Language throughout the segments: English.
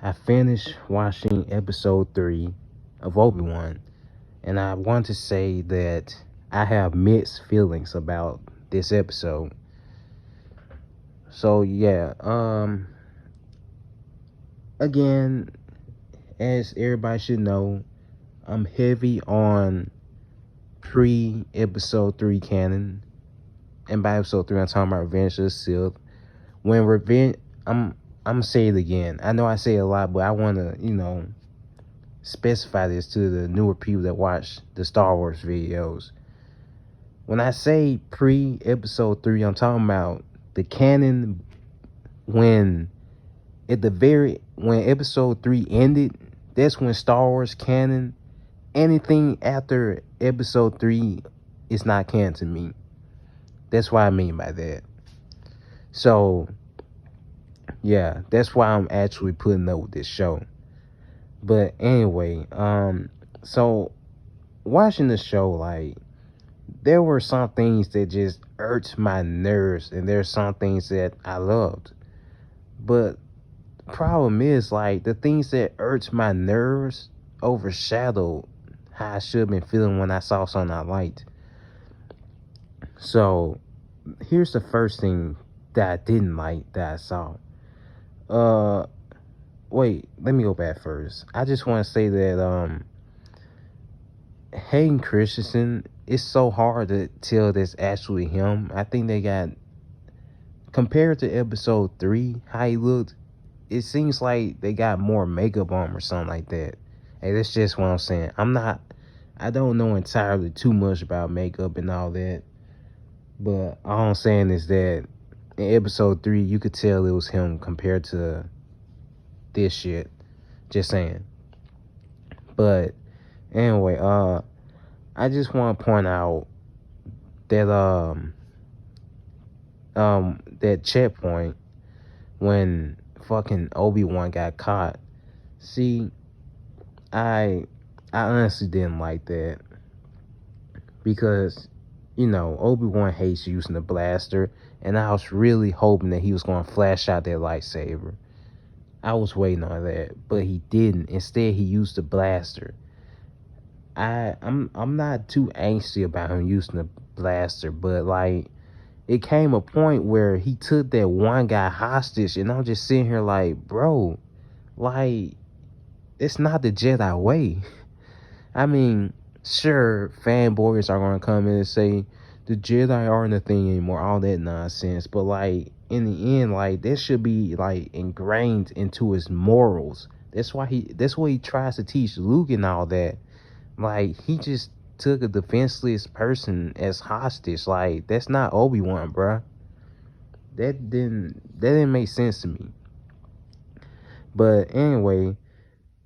I finished watching episode 3 of Obi-Wan, and I want to say that I have mixed feelings about this episode. So yeah, again, as everybody should know, I'm heavy on pre-episode 3 canon. And by episode 3, I'm talking about Revenge of the Sith. When Revenge, I'm gonna say it again. I know I say it a lot, but I want to, specify this to the newer people that watch the Star Wars videos. When I say pre-episode 3, I'm talking about the canon when when episode 3 ended. That's when Star Wars canon, anything after episode 3 is not canon to me. That's what I mean by that. So yeah, that's why I'm actually putting up with this show. But anyway, so watching the show, like, there were some things that just irked my nerves, and there's some things that I loved. But the problem is, like, the things that irked my nerves overshadowed how I should have been feeling when I saw something I liked. So here's the first thing that I didn't like that I saw. Wait, let me go back first. I just want to say that Hayden Christensen, it's so hard to tell that's actually him. I think they got, compared to episode 3, how he looked, it seems like they got more makeup on him or something like that. Hey, that's just what I'm saying. I don't know entirely too much about makeup and all that, but all I'm saying is that in episode 3, you could tell it was him compared to this shit. Just saying. But anyway, I just want to point out that that checkpoint when fucking Obi-Wan got caught. See, I honestly didn't like that because Obi-Wan hates using the blaster, and I was really hoping that he was going to flash out that lightsaber. I was waiting on that, but he didn't. Instead, he used the blaster. I'm not too angsty about him using the blaster, but like, it came a point where he took that one guy hostage, and I'm just sitting here like, bro, like, it's not the Jedi way. I mean, sure, fanboys are gonna come in and say the Jedi aren't a thing anymore, all that nonsense, but like, in the end, like, that should be like ingrained into his morals. That's what he tries to teach Luke and all that. Like, he just took a defenseless person as hostage. Like, that's not Obi-Wan, bruh. That didn't make sense to me. But anyway,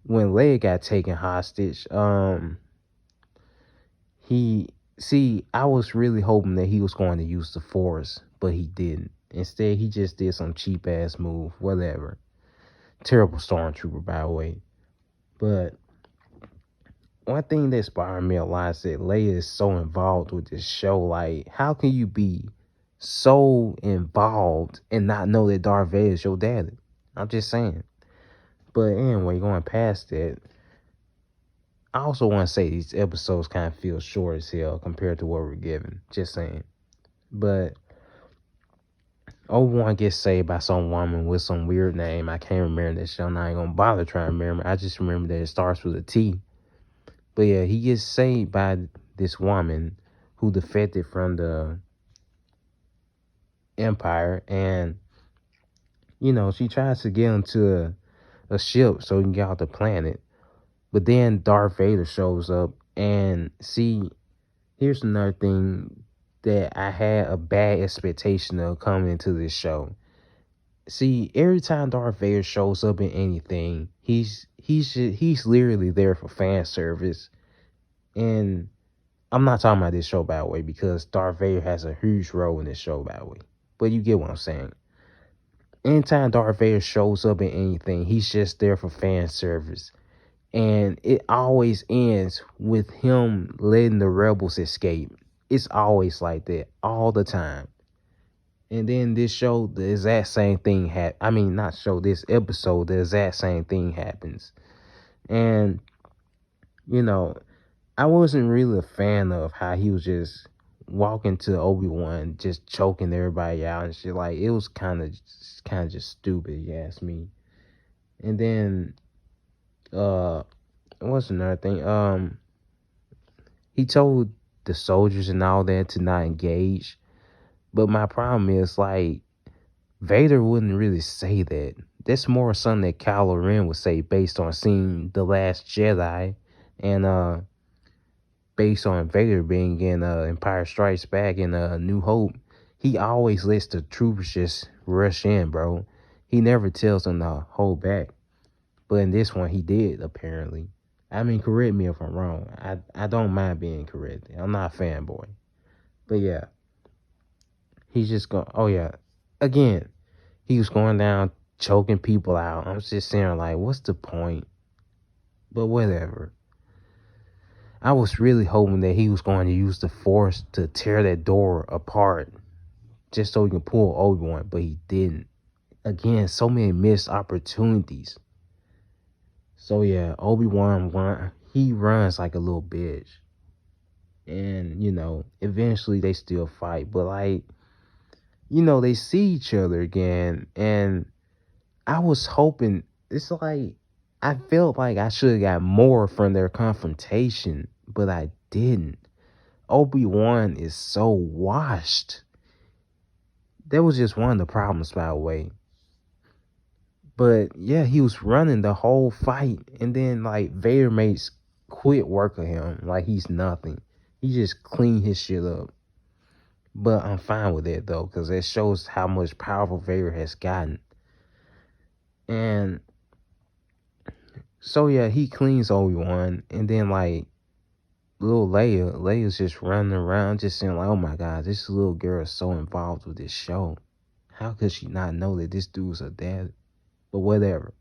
when Leia got taken hostage, I was really hoping that he was going to use the Force, but he didn't. Instead, he just did some cheap ass move, whatever. Terrible stormtrooper, by the way. But one thing that bothered me a lot is that Leia is so involved with this show. Like, how can you be so involved and not know that Darth Vader is your daddy? I'm just saying. But anyway, going past that, I also want to say these episodes kind of feel short as hell compared to what we're given. Just saying. But Obi-Wan gets saved by some woman with some weird name. I can't remember that shit. I'm not even gonna bother trying to remember. I just remember that it starts with a T. But yeah, he gets saved by this woman who defected from the Empire, and she tries to get into a ship so he can get off the planet. But then Darth Vader shows up, and see, here's another thing that I had a bad expectation of coming into this show. See, every time Darth Vader shows up in anything, he's literally there for fan service. And I'm not talking about this show, by the way, because Darth Vader has a huge role in this show, by the way. But you get what I'm saying. Anytime Darth Vader shows up in anything, he's just there for fan service. And it always ends with him letting the rebels escape. It's always like that, all the time. And then this show, the exact same thing I mean, not show, this episode, the exact same thing happens. And, you know, I wasn't really a fan of how he was just walking to Obi-Wan, just choking everybody out and shit. Like, it was kind of just stupid, you ask me. And then, uh, what's another thing? He told the soldiers and all that to not engage. But my problem is, like, Vader wouldn't really say that. That's more something that Kylo Ren would say based on seeing The Last Jedi and based on Vader being in Empire Strikes Back and New Hope. He always lets the troopers just rush in, bro. He never tells them to hold back. But in this one, he did, apparently. I mean, correct me if I'm wrong. I don't mind being corrected. I'm not a fanboy. But yeah, he's just going, oh yeah. Again, he was going down, choking people out. I'm just saying, like, what's the point? But whatever. I was really hoping that he was going to use the Force to tear that door apart just so he can pull Obi-Wan, but he didn't. Again, so many missed opportunities. So yeah, Obi-Wan, he runs like a little bitch. And, eventually they still fight. But, like, they see each other again. And I was hoping, it's like, I felt like I should have got more from their confrontation, but I didn't. Obi-Wan is so washed. That was just one of the problems, by the way. But yeah, he was running the whole fight, and then like Vader makes quick work of him, like he's nothing. He just cleaned his shit up. But I'm fine with it though, because it shows how much powerful Vader has gotten. And so yeah, he cleans Obi-Wan, and then like little Leia's just running around, just saying like, "Oh my God, this little girl is so involved with this show. How could she not know that this dude's her dad?" But whatever.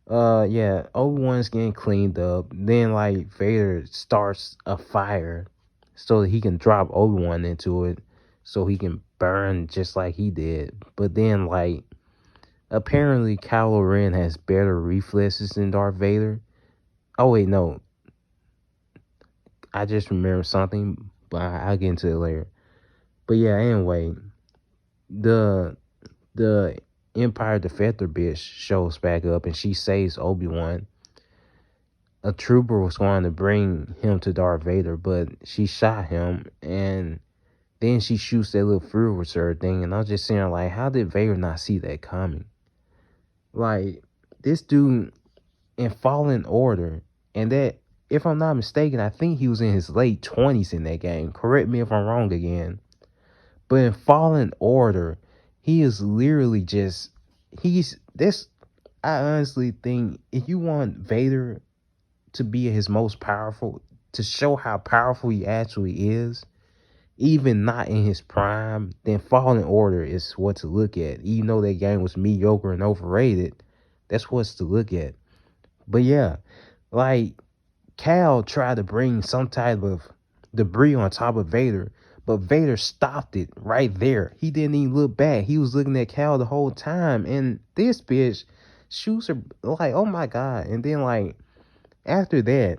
Yeah, Obi-Wan's getting cleaned up. Then like Vader starts a fire so that he can drop Obi-Wan into it, so he can burn just like he did. But then like apparently Kylo Ren has better reflexes than Darth Vader. Oh wait, no. I just remembered something, but I'll get into it later. But yeah, anyway, the the Empire Defector bitch shows back up and she saves Obi-Wan. A trooper was going to bring him to Darth Vader, but she shot him, and then she shoots that little fuel reserve thing, and I was just saying, like, how did Vader not see that coming? Like, this dude in Fallen Order, and that, if I'm not mistaken, I think he was in his late 20s in that game. Correct me if I'm wrong again. But in Fallen Order, he is literally just, he's, this, I honestly think, if you want Vader to be his most powerful, to show how powerful he actually is, even not in his prime, then Fallen Order is what to look at. Even though that game was mediocre and overrated, that's what's to look at. But yeah, like Cal tried to bring some type of debris on top of Vader, but Vader stopped it right there. He didn't even look back. He was looking at Cal the whole time, and this bitch shoots her like, oh my God. And then like after that,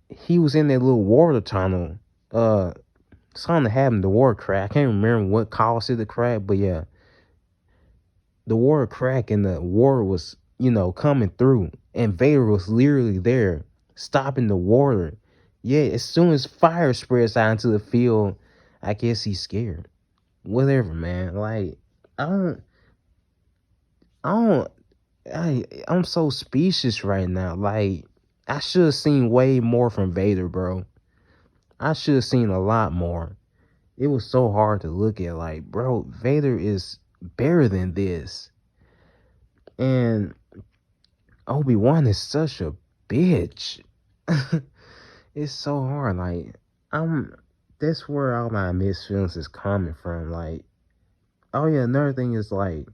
he was in that little water tunnel. Something happened, the water crack. I can't remember what caused it to crack, but yeah, the water crack and the water was, coming through, and Vader was literally there, stopping the water. Yeah, as soon as fire spreads out into the field, I guess he's scared. Whatever, man. Like, I don't, I don't, I'm so speechless right now. Like, I should have seen way more from Vader, bro. I should have seen a lot more. It was so hard to look at. Like, bro, Vader is better than this. And Obi-Wan is such a bitch. It's so hard. Like, that's where all my mixed feelings is coming from. Like, oh yeah, another thing is like,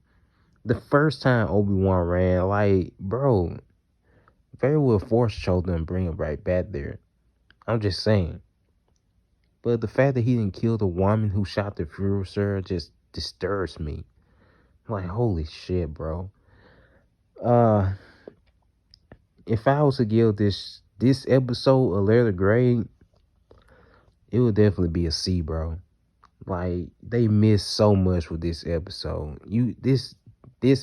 the first time Obi-Wan ran, like, bro, very well force choked him and bring him right back there. I'm just saying. But the fact that he didn't kill the woman who shot the funeral just disturbs me. Like, holy shit, bro. Uh, if I was to give this episode a letter grade, it would definitely be a C, bro. Like, they missed so much with this episode. This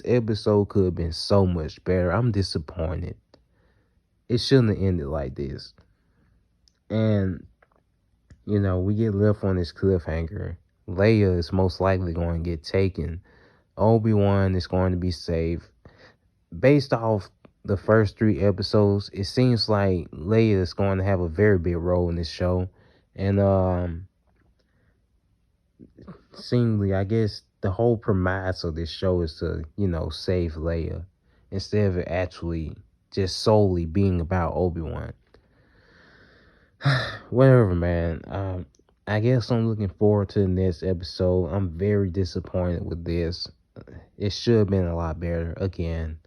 episode could have been so much better. I'm disappointed. It shouldn't have ended like this. And we get left on this cliffhanger. Leia is most likely going to get taken. Obi-Wan is going to be saved. Based off the first 3 episodes, it seems like Leia is going to have a very big role in this show. And seemingly, I guess the whole premise of this show is to, save Leia instead of it actually just solely being about Obi-Wan. Whatever, man. I guess I'm looking forward to the next episode. I'm very disappointed with this. It should have been a lot better. Again,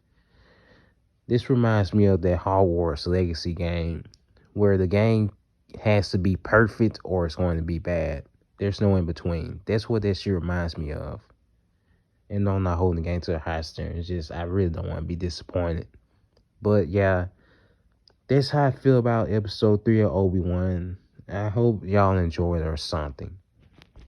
this reminds me of that Hogwarts Legacy game where the game has to be perfect or it's going to be bad. There's no in between. That's what that shit reminds me of. And no, I'm not holding the game to a high standard. It's just I really don't want to be disappointed. But yeah, that's how I feel about episode 3 of Obi-Wan. I hope y'all enjoyed it or something.